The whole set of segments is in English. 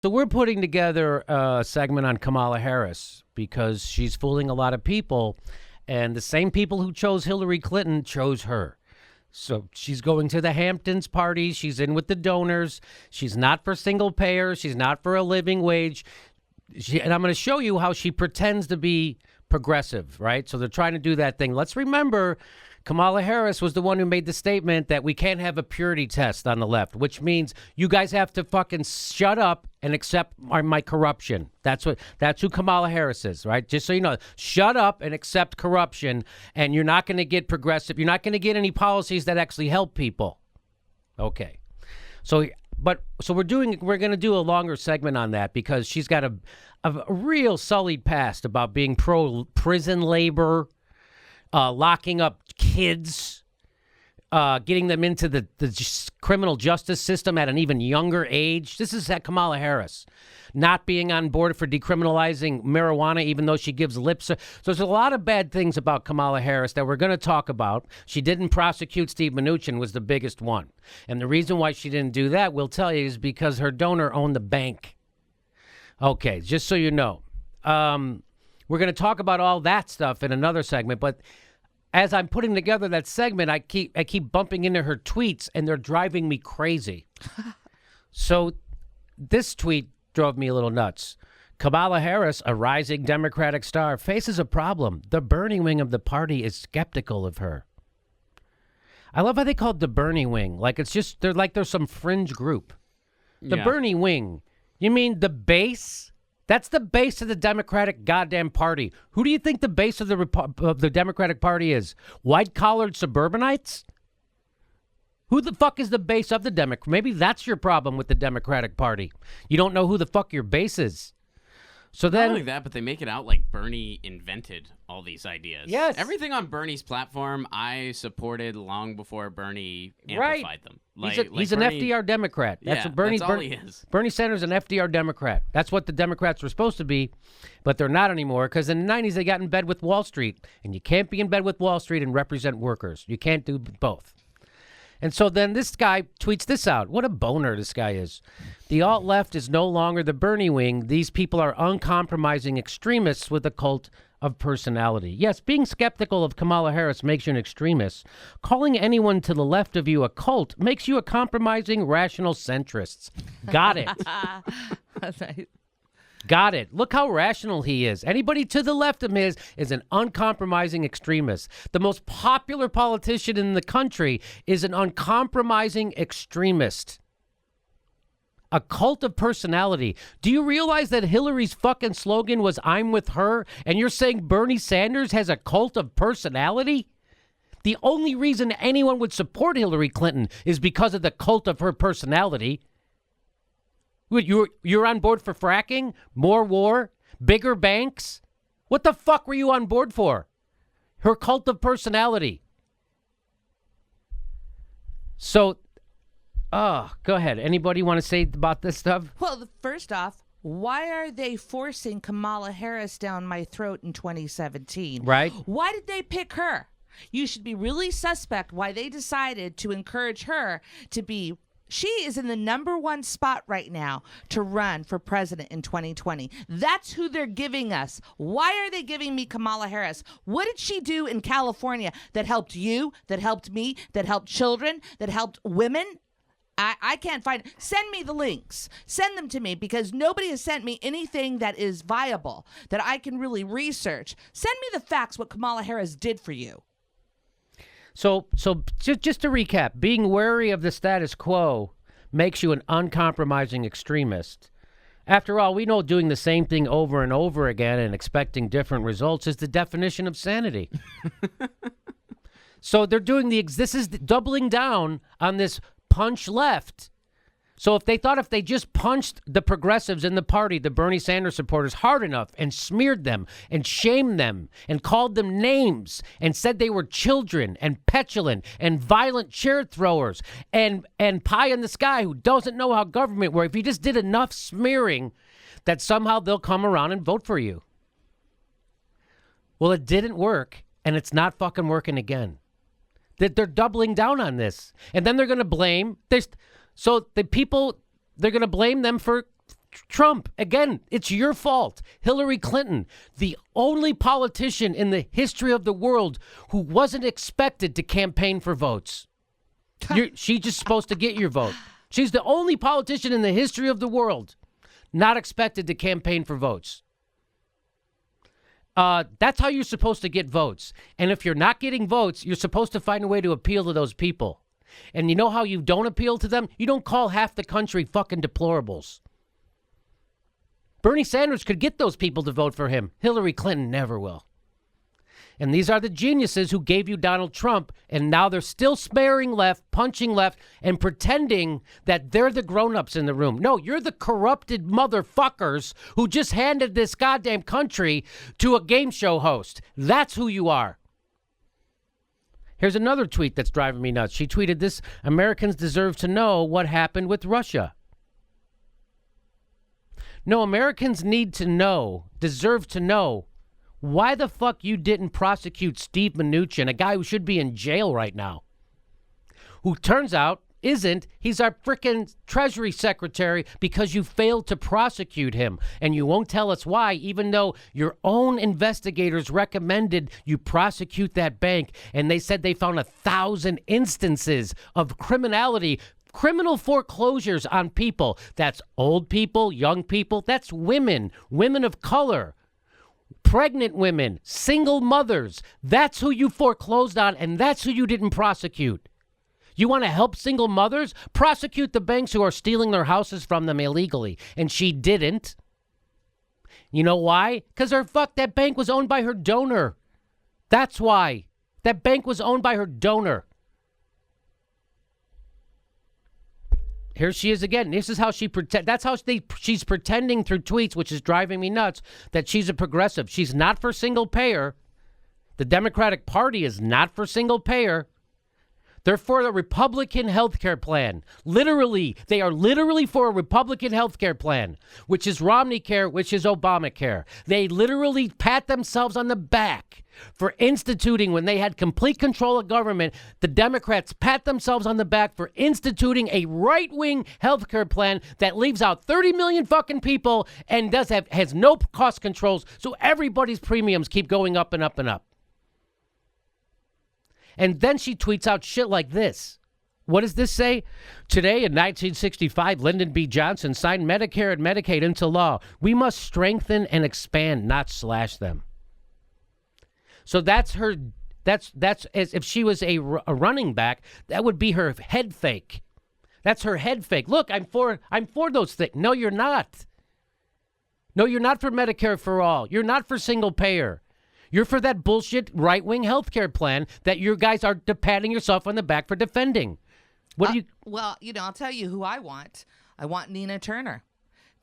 So we're putting together a segment on Kamala Harris because she's fooling a lot of people, and the same people who chose Hillary Clinton chose her. So she's going to the Hamptons parties. She's in with the donors. She's not for single payer. She's not for a living wage. And I'm going to show you how she pretends to be progressive, right? So they're trying to do that thing. Let's remember Kamala Harris was the one who made the statement that we can't have a purity test on the left, which means you guys have to fucking shut up and accept my corruption. That's who Kamala Harris is, right? Just so you know, shut up and accept corruption, and you're not going to get progressive. You're not going to get any policies that actually help people. Okay. So we're going to do a longer segment on that because she's got a real sullied past about being pro prison labor, locking up kids, getting them into the criminal justice system at an even younger age. This is at Kamala Harris, not being on board for decriminalizing marijuana, even though she gives lip service. So there's a lot of bad things about Kamala Harris that we're going to talk about. She didn't prosecute Steve Mnuchin was the biggest one. And the reason why she didn't do that, we'll tell you, is because her donor owned the bank. Okay, just so you know. We're going to talk about all that stuff in another segment, but as I'm putting together that segment, I keep bumping into her tweets, and they're driving me crazy. So this tweet drove me a little nuts. Kamala Harris, a rising Democratic star, faces a problem. The Bernie wing of the party is skeptical of her. I love how they call it the Bernie wing. Like they're some fringe group. The Bernie wing. You mean the base? That's the base of the Democratic goddamn party. Who do you think the base of the Democratic Party is? White-collared suburbanites? Who the fuck is the base of the Democrat? Maybe that's your problem with the Democratic Party. You don't know who the fuck your base is. So then, not only that, but they make it out like Bernie invented all these ideas. Yes. Everything on Bernie's platform, I supported long before Bernie amplified them. He's an FDR Democrat. That's what that's all he is. Bernie Sanders is an FDR Democrat. That's what the Democrats were supposed to be, but they're not anymore because in the 90s they got in bed with Wall Street, and you can't be in bed with Wall Street and represent workers. You can't do both. And so then this guy tweets this out. What a boner this guy is. The alt-left is no longer the Bernie wing. These people are uncompromising extremists with a cult of personality. Yes, being skeptical of Kamala Harris makes you an extremist. Calling anyone to the left of you a cult makes you a compromising rational centrist. Got it. That's right. Got it. Look how rational he is. Anybody to the left of him is an uncompromising extremist. The most popular politician in the country is an uncompromising extremist. A cult of personality. Do you realize that Hillary's fucking slogan was "I'm with her," and you're saying Bernie Sanders has a cult of personality? The only reason anyone would support Hillary Clinton is because of the cult of her personality. You're on board for fracking? More war? Bigger banks? What the fuck were you on board for? Her cult of personality. So, go ahead. Anybody want to say about this stuff? Well, first off, why are they forcing Kamala Harris down my throat in 2017? Right. Why did they pick her? You should be really suspect why they decided to encourage her to be. She is in the #1 spot right now to run for president in 2020. That's who they're giving us. Why are they giving me Kamala Harris? What did she do in California that helped you, that helped me, that helped children, that helped women? I can't find it. Send me the links. Send them to me because nobody has sent me anything that is viable, that I can really research. Send me the facts what Kamala Harris did for you. So just to recap, being wary of the status quo makes you an uncompromising extremist. After all, we know doing the same thing over and over again and expecting different results is the definition of sanity. So they're doing this is doubling down on this punch left. So if they just punched the progressives in the party, the Bernie Sanders supporters, hard enough and smeared them and shamed them and called them names and said they were children and petulant and violent chair throwers and pie in the sky who doesn't know how government works, if you just did enough smearing, that somehow they'll come around and vote for you. Well, it didn't work, and it's not fucking working again. That they're doubling down on this. And then they're going to blame this. So the people, they're going to blame them for Trump, again, it's your fault. Hillary Clinton, the only politician in the history of the world who wasn't expected to campaign for votes. She's just supposed to get your vote. She's the only politician in the history of the world not expected to campaign for votes. That's how you're supposed to get votes. And if you're not getting votes, you're supposed to find a way to appeal to those people. And you know how you don't appeal to them? You don't call half the country fucking deplorables. Bernie Sanders could get those people to vote for him. Hillary Clinton never will. And these are the geniuses who gave you Donald Trump, and now they're still sparing left, punching left, and pretending that they're the grown-ups in the room. No, you're the corrupted motherfuckers who just handed this goddamn country to a game show host. That's who you are. Here's another tweet that's driving me nuts. She tweeted this: Americans deserve to know what happened with Russia. No, Americans need to know, deserve to know, why the fuck you didn't prosecute Steve Mnuchin, a guy who should be in jail right now, who turns out isn't. He's our frickin' Treasury Secretary because you failed to prosecute him. And you won't tell us why, even though your own investigators recommended you prosecute that bank. And they said they found 1,000 instances of criminality, criminal foreclosures on people. That's old people, young people. That's women, women of color, pregnant women, single mothers. That's who you foreclosed on, and that's who you didn't prosecute. You want to help single mothers? Prosecute the banks who are stealing their houses from them illegally. And she didn't. You know why? Because that bank was owned by her donor. That's why. That bank was owned by her donor. Here she is again. This is how she she's pretending through tweets, which is driving me nuts, that she's a progressive. She's not for single payer. The Democratic Party is not for single payer. They're for the Republican health care plan. Literally, they are literally for a Republican health care plan, which is Romney Care, which is Obamacare. They literally pat themselves on the back for instituting, when they had complete control of government, the Democrats pat themselves on the back for instituting a right-wing health care plan that leaves out 30 million fucking people and has no cost controls, so everybody's premiums keep going up and up and up. And then she tweets out shit like this. What does this say? Today in 1965, Lyndon B. Johnson signed Medicare and Medicaid into law. We must strengthen and expand, not slash them. So that's her. That's as if she was a running back. That would be her head fake. That's her head fake. Look, I'm for those things. No, you're not. No, you're not for Medicare for all. You're not for single payer. You're for that bullshit right-wing healthcare plan that you guys are patting yourself on the back for defending. What do you? Well, I'll tell you who I want. I want Nina Turner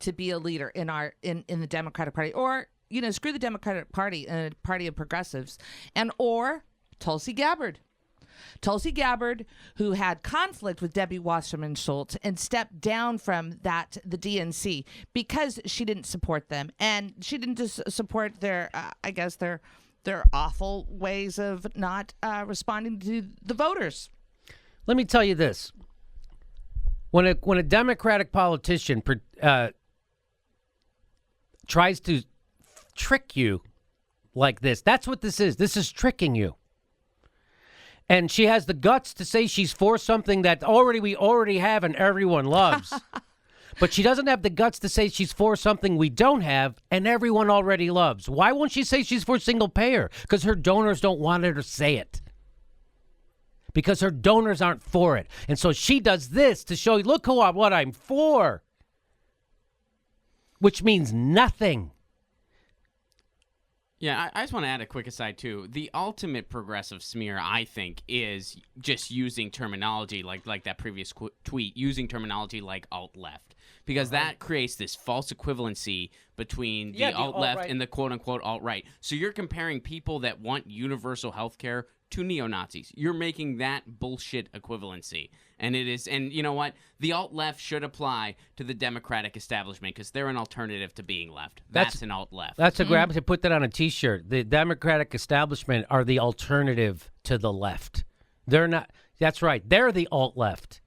to be a leader in the Democratic Party, or screw the Democratic Party and a party of progressives, or Tulsi Gabbard. Tulsi Gabbard, who had conflict with Debbie Wasserman Schultz and stepped down from the DNC because she didn't support them, and she didn't just support their awful ways of not responding to the voters. Let me tell you this: when a Democratic politician tries to trick you like this, that's what this is. This is tricking you. And she has the guts to say she's for something that we already have and everyone loves. But she doesn't have the guts to say she's for something we don't have and everyone already loves. Why won't she say she's for single payer? Because her donors don't want her to say it. Because her donors aren't for it. And so she does this to show you, look what I'm for. Which means nothing. Yeah, I just want to add a quick aside, too. The ultimate progressive smear, I think, is just using terminology like that previous tweet, using terminology like alt-left. Because that creates this false equivalency between the alt-left and the quote-unquote alt-right. So you're comparing people that want universal health care to neo-Nazis. You're making that bullshit equivalency. And you know what? The alt-left should apply to the Democratic establishment because they're an alternative to being left. That's an alt-left. That's a grab to put that on a T-shirt. The Democratic establishment are the alternative to the left. They're not. That's right. They're the alt-left.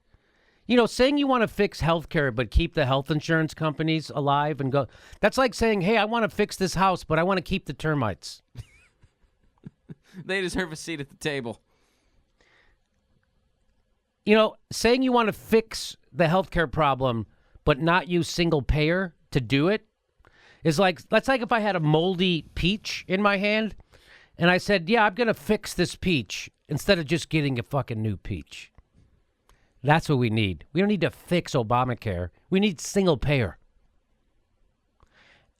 You know, saying you want to fix healthcare but keep the health insurance companies alive and go, that's like saying, hey, I want to fix this house, but I want to keep the termites. They deserve a seat at the table. You know, saying you want to fix the healthcare problem but not use single payer to do it is like, that's like if I had a moldy peach in my hand and I said, yeah, I'm going to fix this peach instead of just getting a fucking new peach. That's what we need. We don't need to fix Obamacare. We need single payer.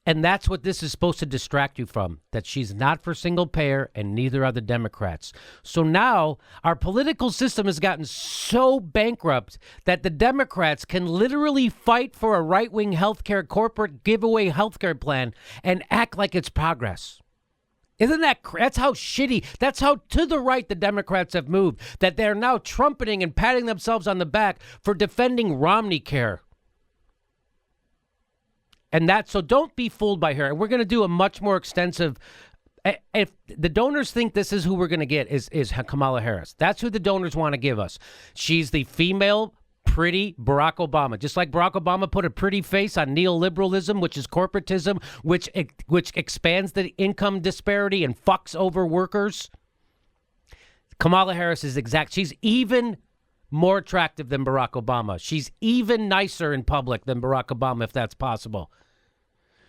And that's what this is supposed to distract you from, that she's not for single payer and neither are the Democrats. So now our political system has gotten so bankrupt that the Democrats can literally fight for a right-wing healthcare corporate giveaway healthcare plan and act like it's progress. Isn't that, that's how shitty, that's how to the right the Democrats have moved, that they're now trumpeting and patting themselves on the back for defending Romney care. And so don't be fooled by her. And we're going to do a much more extensive, if the donors think this is who we're going to get is Kamala Harris. That's who the donors want to give us. She's the female pretty Barack Obama. Just like Barack Obama put a pretty face on neoliberalism, which is corporatism, which expands the income disparity and fucks over workers. Kamala Harris is she's even more attractive than Barack Obama. She's even nicer in public than Barack Obama, if that's possible.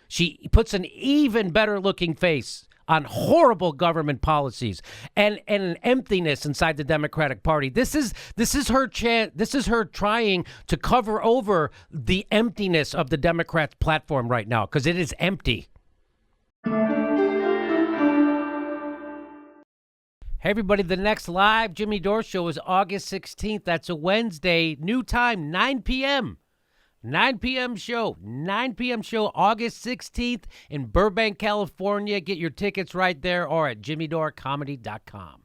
She puts an even better looking face on horrible government policies and an emptiness inside the Democratic Party. This is her chance. This is her trying to cover over the emptiness of the Democrats' platform right now, because it is empty. Hey, everybody, the next live Jimmy Dore show is August 16th. That's a Wednesday, new time, 9 p.m. 9 p.m. show, 9 p.m. show, August 16th in Burbank, California. Get your tickets right there or at jimmydorecomedy.com.